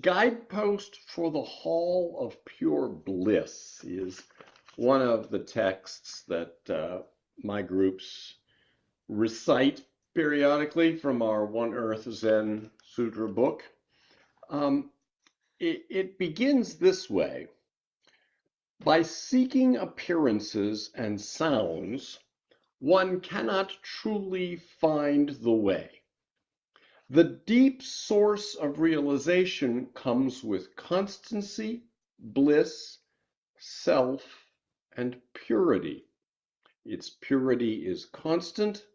Guidepost for the Hall of Pure Bliss is one of the texts that my groups recite periodically from our One Earth Zen Sutra book. It begins this way. By seeking appearances and sounds, one cannot truly find the way. The deep source of realization comes with constancy, bliss, self, and purity. Its purity is constant.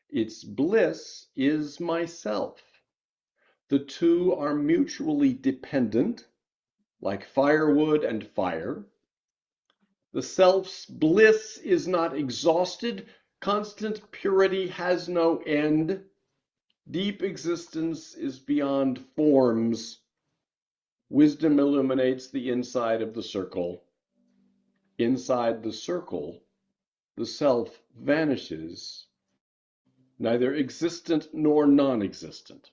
Its bliss is myself. The two are mutually dependent, like firewood and fire. The self's bliss is not exhausted. Constant purity has no end. Deep existence is beyond forms. Wisdom illuminates the inside of the circle. Inside the circle, the self vanishes, neither existent nor non-existent.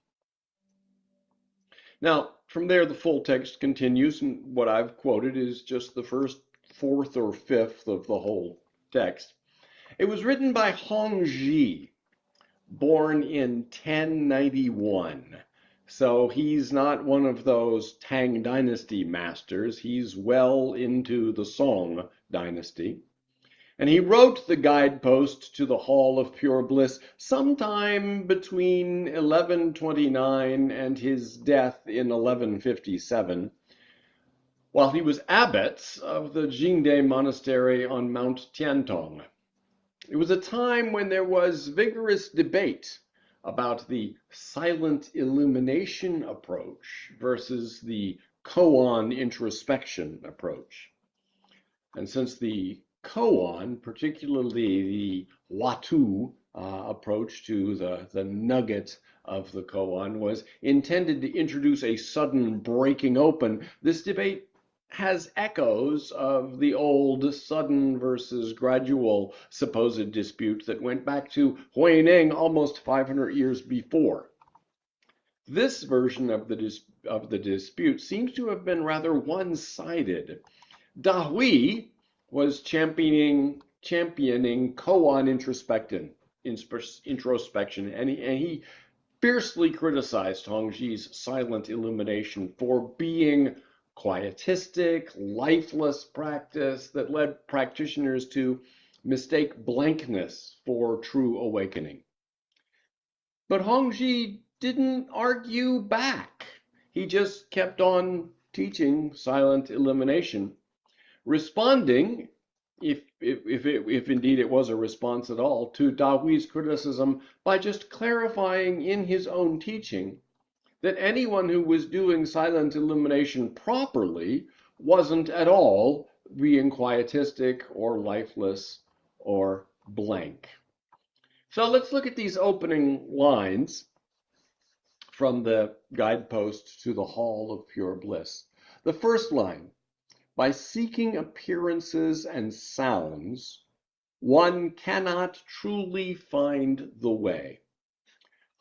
Now, from there, the full text continues, and what I've quoted is just the first fourth or fifth of the whole text. It was written by Hongzhi, born in 1091. So he's not one of those Tang Dynasty masters. He's well into the Song Dynasty. And he wrote the Guidepost to the Hall of Pure Bliss sometime between 1129 and his death in 1157, while he was abbot of the Jingde Monastery on Mount Tiantong. It was a time when there was vigorous debate about the Silent Illumination approach versus the koan introspection approach. And since the koan, particularly the watu approach to the nugget of the koan, was intended to introduce a sudden breaking open, this debate has echoes of the old sudden versus gradual supposed dispute that went back to Huineng almost 500 years before. This version of the dispute seems to have been rather one-sided. Dahui was championing koan introspection, and he fiercely criticized Hongzhi's Silent Illumination for being quietistic, lifeless practice that led practitioners to mistake blankness for true awakening. But Hongzhi didn't argue back. He just kept on teaching Silent Illumination, responding, if indeed it was a response at all, to Dahui's criticism by just clarifying in his own teaching that anyone who was doing Silent Illumination properly wasn't at all being quietistic or lifeless or blank. So let's look at these opening lines from the Guidepost to the Hall of Pure Bliss. The first line, by seeking appearances and sounds, one cannot truly find the way.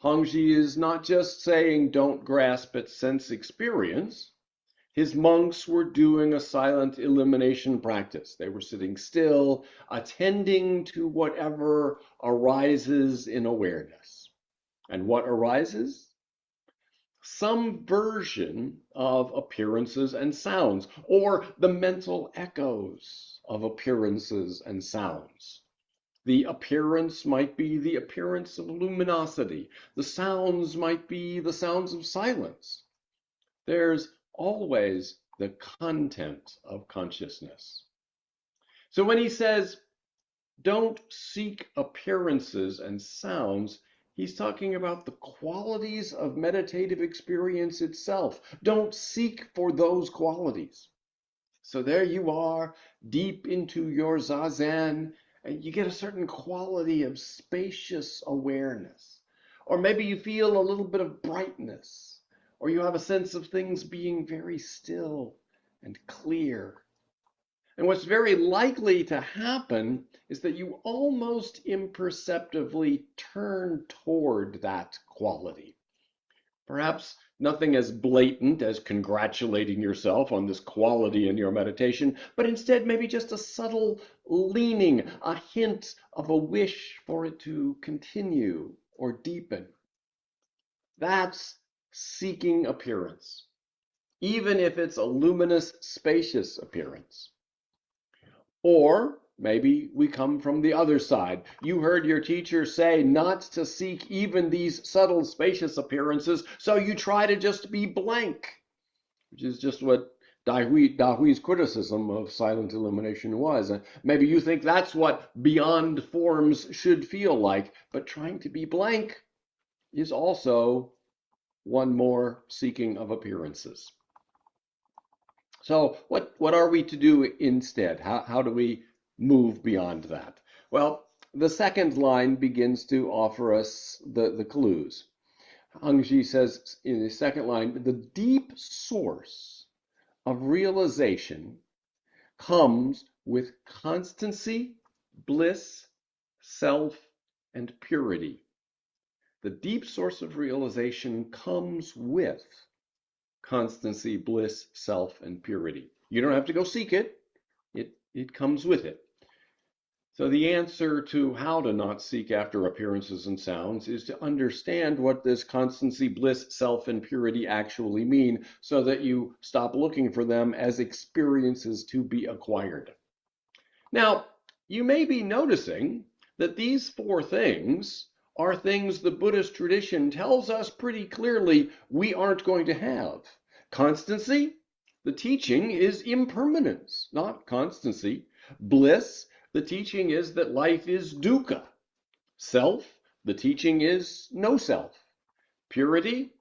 Hongzhi is not just saying don't grasp at sense experience. His monks were doing a Silent Illumination practice. They were sitting still, attending to whatever arises in awareness. And what arises? Some version of appearances and sounds, or the mental echoes of appearances and sounds. The appearance might be the appearance of luminosity. The sounds might be the sounds of silence. There's always the content of consciousness. So when he says, don't seek appearances and sounds, he's talking about the qualities of meditative experience itself. Don't seek for those qualities. So there you are, deep into your zazen, and you get a certain quality of spacious awareness. Or maybe you feel a little bit of brightness, or you have a sense of things being very still and clear. And what's very likely to happen is that you almost imperceptibly turn toward that quality. Perhaps Nothing as blatant as congratulating yourself on this quality in your meditation, but instead maybe just a subtle leaning, a hint of a wish for it to continue or deepen. That's seeking appearance, even if it's a luminous, spacious appearance. Or maybe we come from the other side. You heard your teacher say not to seek even these subtle, spacious appearances, so you try to just be blank, which is just what Dahui's criticism of silent illumination was. Maybe you think that's what beyond forms should feel like, but trying to be blank is also one more seeking of appearances. So what are we to do instead? How do we move beyond that? Well, the second line begins to offer us the clues. Hongzhi says in the second line, the deep source of realization comes with constancy, bliss, self, and purity. The deep source of realization comes with constancy, bliss, self, and purity. You don't have to go seek it. It comes with it. So the answer to how to not seek after appearances and sounds is to understand what this constancy, bliss, self, and purity actually mean so that you stop looking for them as experiences to be acquired. Now, you may be noticing that these four things are things the Buddhist tradition tells us pretty clearly we aren't going to have. Constancy, the teaching is impermanence, not constancy. Bliss, the teaching is that life is dukkha. Self, the teaching is no self. Purity,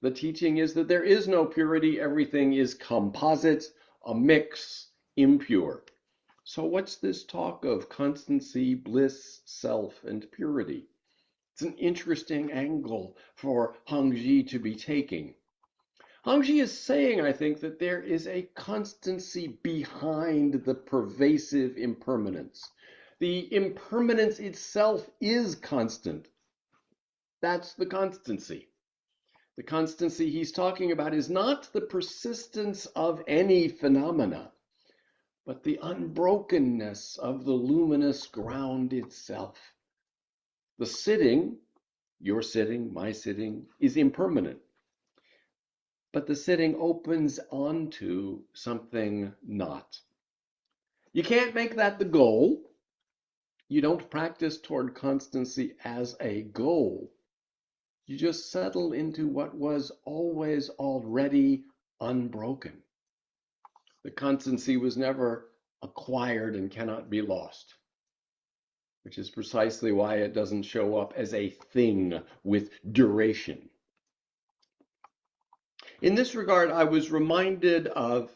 the teaching is that there is no purity, everything is composite, a mix, impure. So what's this talk of constancy, bliss, self, and purity? It's an interesting angle for Hongzhi to be taking. Hongzhi is saying, I think, that there is a constancy behind the pervasive impermanence. The impermanence itself is constant. That's the constancy. The constancy he's talking about is not the persistence of any phenomena, but the unbrokenness of the luminous ground itself. The sitting, your sitting, my sitting, is impermanent. But the sitting opens onto something not. You can't make that the goal. You don't practice toward constancy as a goal. You just settle into what was always already unbroken. The constancy was never acquired and cannot be lost, which is precisely why it doesn't show up as a thing with duration. In this regard, I was reminded of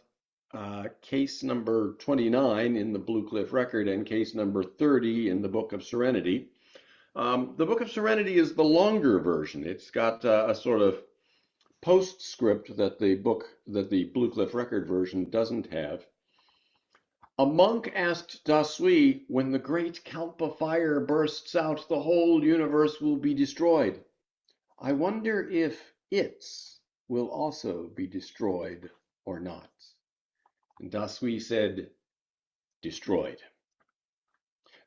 case number 29 in the Blue Cliff Record and case number 30 in the Book of Serenity. The Book of Serenity is the longer version. It's got a sort of postscript that the Blue Cliff Record version doesn't have. A monk asked Dasui, when the great Kalpa fire bursts out, the whole universe will be destroyed. I wonder if its will also be destroyed or not. And Dasui said, destroyed.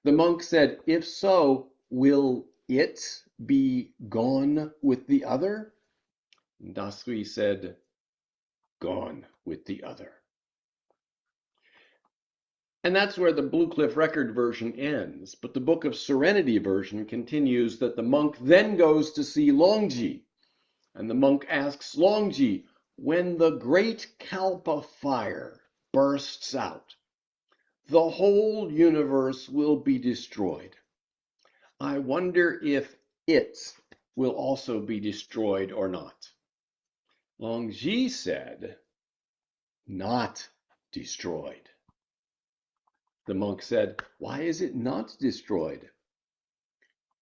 The monk said, if so, will it be gone with the other? And Dasui said, gone with the other. And that's where the Blue Cliff Record version ends. But the Book of Serenity version continues that the monk then goes to see Longji. And the monk asks Longji, when the great Kalpa fire bursts out, the whole universe will be destroyed. I wonder if it will also be destroyed or not. Longji said, not destroyed. The monk said, why is it not destroyed?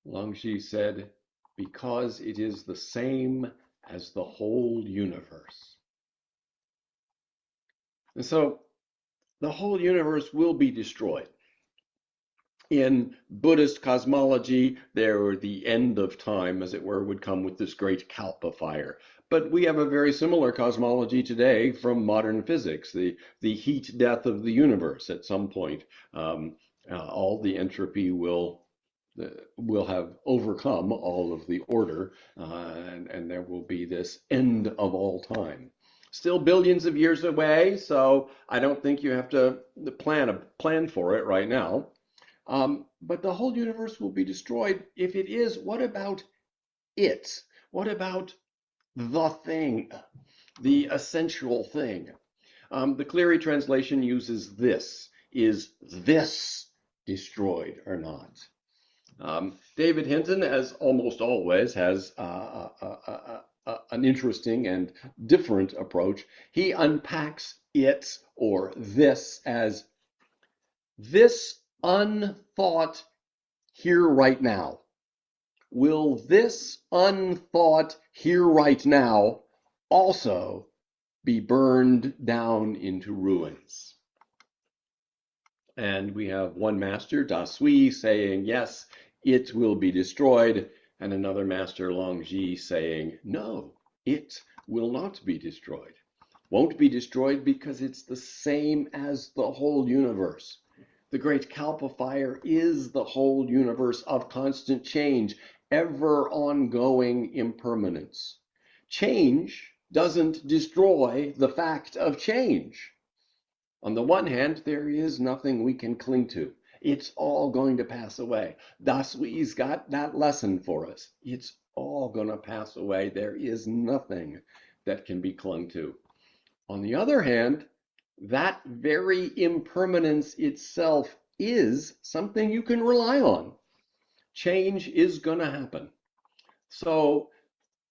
Longji said, because it is the same as the whole universe. And so the whole universe will be destroyed. In Buddhist cosmology, the end of time, as it were, would come with this great Kalpa fire. But we have a very similar cosmology today from modern physics, the heat death of the universe. At some point, all the entropy will have overcome all of the order, and there will be this end of all time. Still billions of years away, so I don't think you have to plan for it right now. But the whole universe will be destroyed. If it is, what about it? What about the thing, the essential thing? The Cleary translation uses this. Is this destroyed or not? David Hinton, as almost always, has an interesting and different approach. He unpacks it or this as this unthought here right now. Will this unthought here right now also be burned down into ruins? And we have one master, Da Sui, saying, yes, it will be destroyed, and another master, Hongzhi, saying, no, it will not be destroyed. Won't be destroyed because it's the same as the whole universe. The great Kalpa fire is the whole universe of constant change, ever ongoing impermanence. Change doesn't destroy the fact of change. On the one hand, there is nothing we can cling to. It's all going to pass away. Da Sui's got that lesson for us. It's all going to pass away. There is nothing that can be clung to. On the other hand, that very impermanence itself is something you can rely on. Change is going to happen. So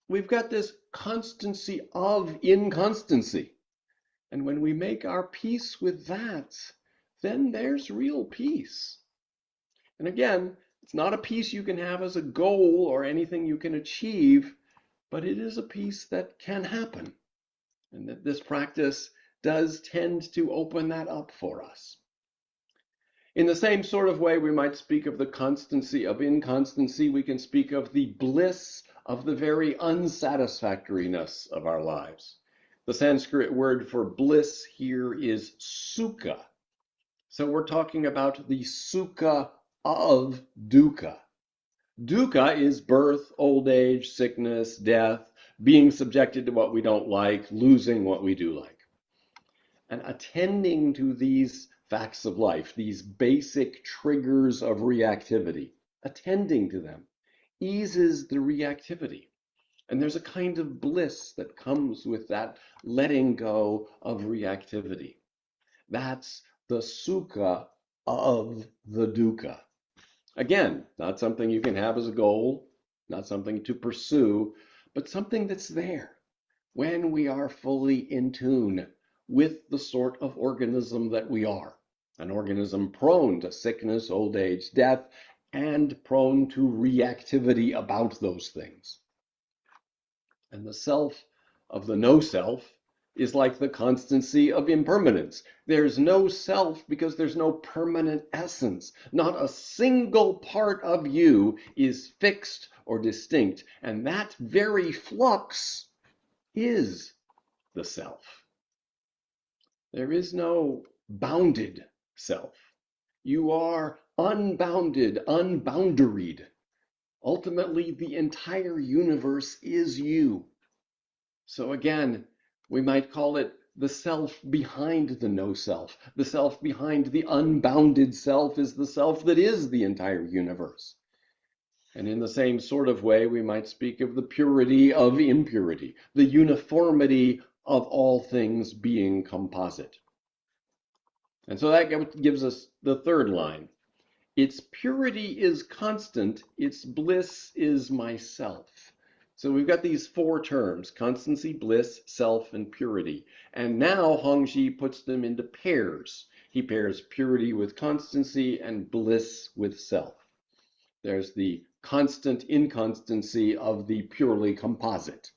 we've got this constancy of inconstancy. And when we make our peace with that, then there's real peace. And again, it's not a peace you can have as a goal or anything you can achieve, but it is a peace that can happen. And that this practice does tend to open that up for us. In the same sort of way we might speak of the constancy of inconstancy, we can speak of the bliss of the very unsatisfactoriness of our lives. The Sanskrit word for bliss here is sukha. So we're talking about the sukha of dukkha. Dukkha is birth, old age, sickness, death, being subjected to what we don't like, losing what we do like. And attending to these facts of life, these basic triggers of reactivity, attending to them eases the reactivity. And there's a kind of bliss that comes with that letting go of reactivity. That's the sukha of the dukkha. Again, not something you can have as a goal, not something to pursue, but something that's there when we are fully in tune with the sort of organism that we are. An organism prone to sickness, old age, death, and prone to reactivity about those things. And the self of the no self is like the constancy of impermanence. There's no self because there's no permanent essence. Not a single part of you is fixed or distinct. And that very flux is the self. There is no bounded self. You are unbounded, unboundaried. Ultimately, the entire universe is you. So again, we might call it the self behind the no self. The self behind the unbounded self is the self that is the entire universe. And in the same sort of way, we might speak of the purity of impurity, the uniformity of all things being composite. And so that gives us the third line. Its purity is constant, its bliss is myself. So we've got these four terms, constancy, bliss, self, and purity. And now Hongzhi puts them into pairs. He pairs purity with constancy and bliss with self. There's the constant inconstancy of the purely composite,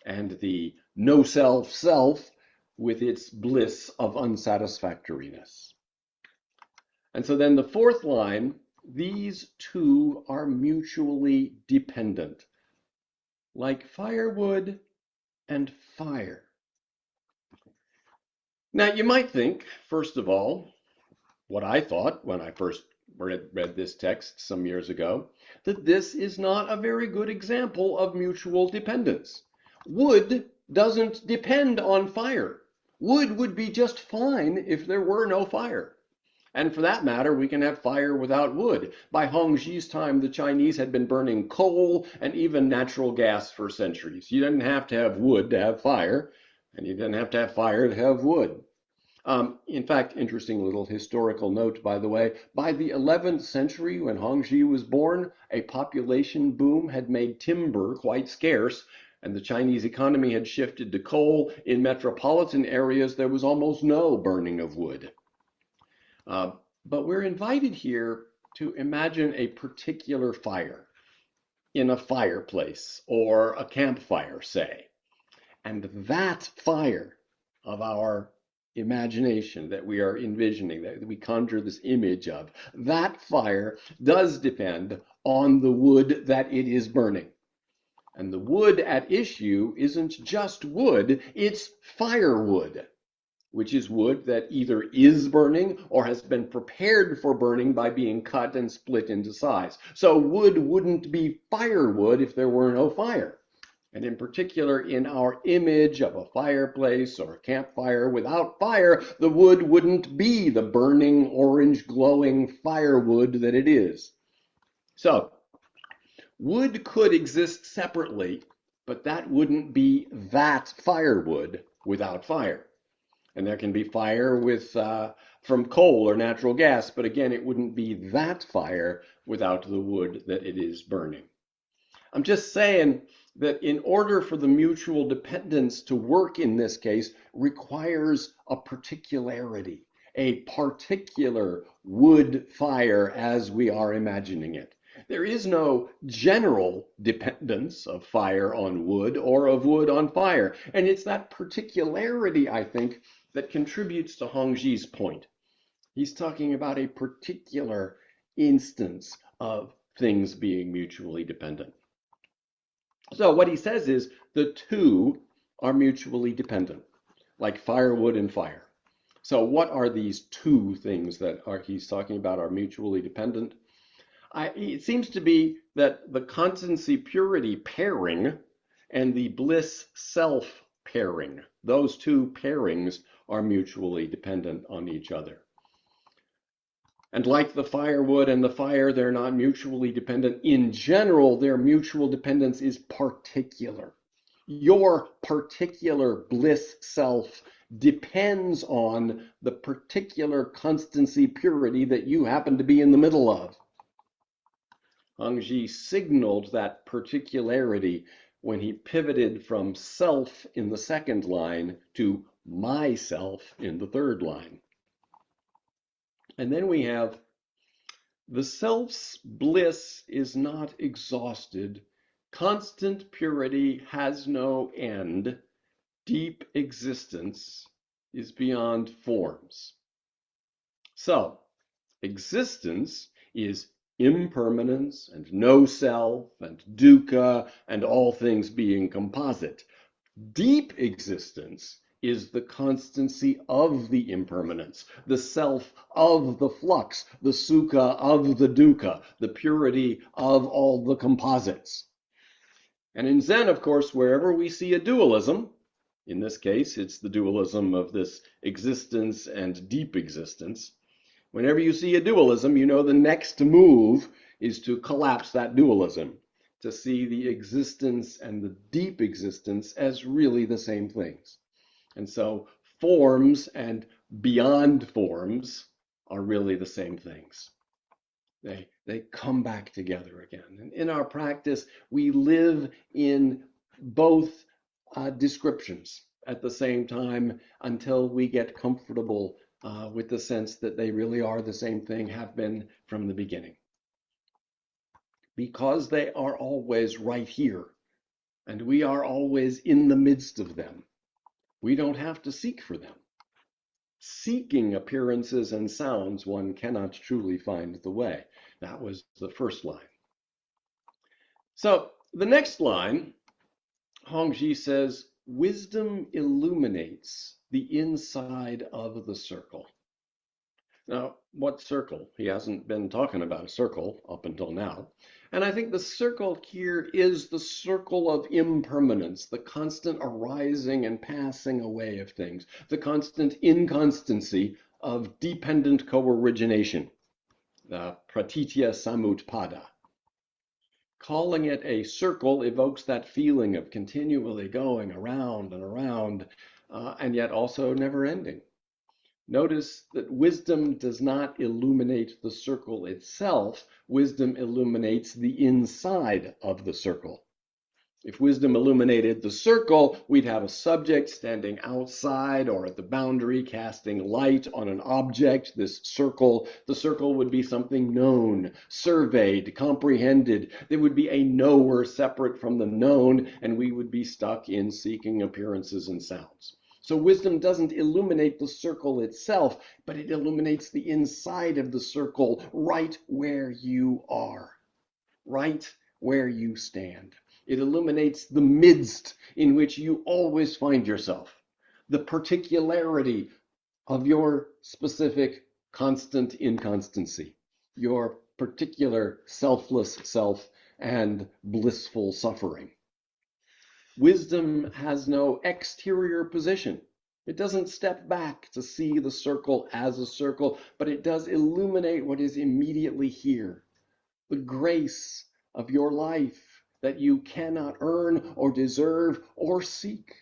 and the no self with its bliss of unsatisfactoriness. And so then the fourth line these two are mutually dependent, like firewood and fire. Now, you might think, first of all, what I thought when I first read this text some years ago, that this is not a very good example of mutual dependence. Wood doesn't depend on fire. Wood would be just fine if there were no fire. And for that matter, we can have fire without wood. By Hongzhi's time, the Chinese had been burning coal and even natural gas for centuries. You didn't have to have wood to have fire, and you didn't have to have fire to have wood. In fact, interesting little historical note, by the way, by the 11th century, when Hongzhi was born, a population boom had made timber quite scarce, and the Chinese economy had shifted to coal. In metropolitan areas, there was almost no burning of wood. But we're invited here to imagine a particular fire in a fireplace or a campfire, say. And that fire of our imagination that we are envisioning, that we conjure this image of, that fire does depend on the wood that it is burning. And the wood at issue isn't just wood, it's firewood, which is wood that either is burning or has been prepared for burning by being cut and split into size. So wood wouldn't be firewood if there were no fire. And in particular, in our image of a fireplace or a campfire without fire, the wood wouldn't be the burning, orange, glowing firewood that it is. So, wood could exist separately, but that wouldn't be that firewood without fire. And there can be fire from coal or natural gas, but again, it wouldn't be that fire without the wood that it is burning. I'm just saying that in order for the mutual dependence to work in this case requires a particularity, a particular wood fire as we are imagining it. There is no general dependence of fire on wood or of wood on fire. And it's that particularity, I think, that contributes to Hongzhi's point. He's talking about a particular instance of things being mutually dependent. So what he says is the two are mutually dependent, like firewood and fire. So what are these two things that he's talking about are mutually dependent? It seems to be that the constancy purity pairing and the bliss self pairing, those two pairings are mutually dependent on each other. And like the firewood and the fire, they're not mutually dependent. In general, their mutual dependence is particular. Your particular bliss self depends on the particular constancy purity that you happen to be in the middle of. Hongzhi signaled that particularity when he pivoted from self in the second line to myself in the third line. And then we have the self's bliss is not exhausted. Constant purity has no end. Deep existence is beyond forms. So, existence is impermanence and no self and dukkha and all things being composite. Deep existence is the constancy of the impermanence, the self of the flux, the sukha of the dukkha, the purity of all the composites. And in Zen, of course, wherever we see a dualism, in this case, it's the dualism of this existence and deep existence. Whenever you see a dualism, you know the next move is to collapse that dualism, to see the existence and the deep existence as really the same things. And so forms and beyond forms are really the same things. They come back together again. And in our practice, we live in both descriptions at the same time until we get comfortable with the sense that they really are the same thing, have been from the beginning. Because they are always right here, and we are always in the midst of them. We don't have to seek for them. seeking appearances and sounds, one cannot truly find the way. That was the first line. So the next line, Hongzhi says, wisdom illuminates the inside of the circle. Now, what circle? He hasn't been talking about a circle up until now. And I think the circle here is the circle of impermanence, the constant arising and passing away of things, the constant inconstancy of dependent co-origination, the pratitya samutpada. Calling it a circle evokes that feeling of continually going around and around, and yet also never ending. Notice that wisdom does not illuminate the circle itself. Wisdom illuminates the inside of the circle. If wisdom illuminated the circle, we'd have a subject standing outside or at the boundary, casting light on an object, this circle. The circle would be something known, surveyed, comprehended. There would be a knower separate from the known, and we would be stuck in seeking appearances and sounds. So wisdom doesn't illuminate the circle itself, but it illuminates the inside of the circle, right where you are, right where you stand. It illuminates the midst in which you always find yourself, the particularity of your specific constant inconstancy, your particular selfless self and blissful suffering. Wisdom has no exterior position. It doesn't step back to see the circle as a circle, but it does illuminate what is immediately here, the grace of your life that you cannot earn or deserve or seek.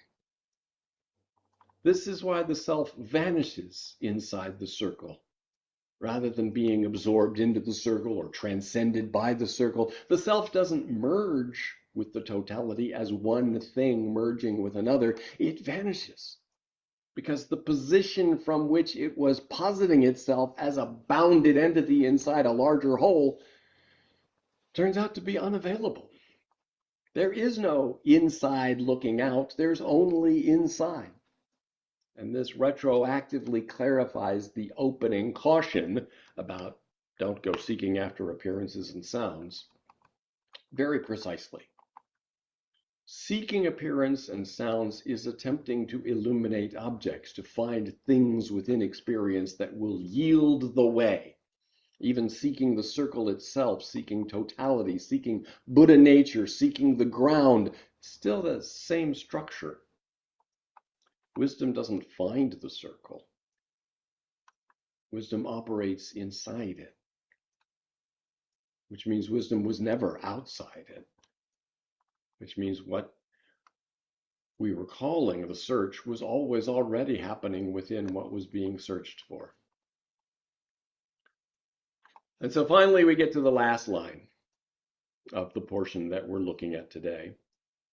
This is why the self vanishes inside the circle. Rather than being absorbed into the circle or transcended by the circle, the self doesn't merge with the totality as one thing merging with another. It vanishes because the position from which it was positing itself as a bounded entity inside a larger whole turns out to be unavailable. There is no inside looking out, there's only inside. And this retroactively clarifies the opening caution about don't go seeking after appearances and sounds very precisely. Seeking appearance and sounds is attempting to illuminate objects, to find things within experience that will yield the way. Even seeking the circle itself, seeking totality, seeking Buddha nature, seeking the ground, still the same structure. Wisdom doesn't find the circle. Wisdom operates inside it, which means wisdom was never outside it, which means what we were calling the search was always already happening within what was being searched for. And so finally we get to the last line of the portion that we're looking at today,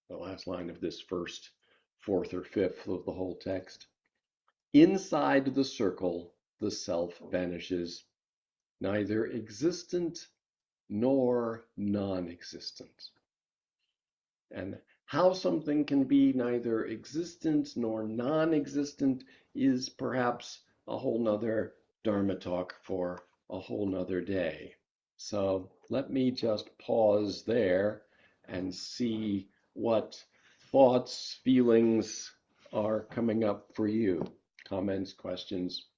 the last line of this first fourth or fifth of the whole text. Inside the circle, the self vanishes, neither existent nor non-existent. And how something can be neither existent nor non-existent is perhaps a whole nother Dharma talk for a whole nother day. So let me just pause there and see what thoughts, feelings are coming up for you. Comments, questions.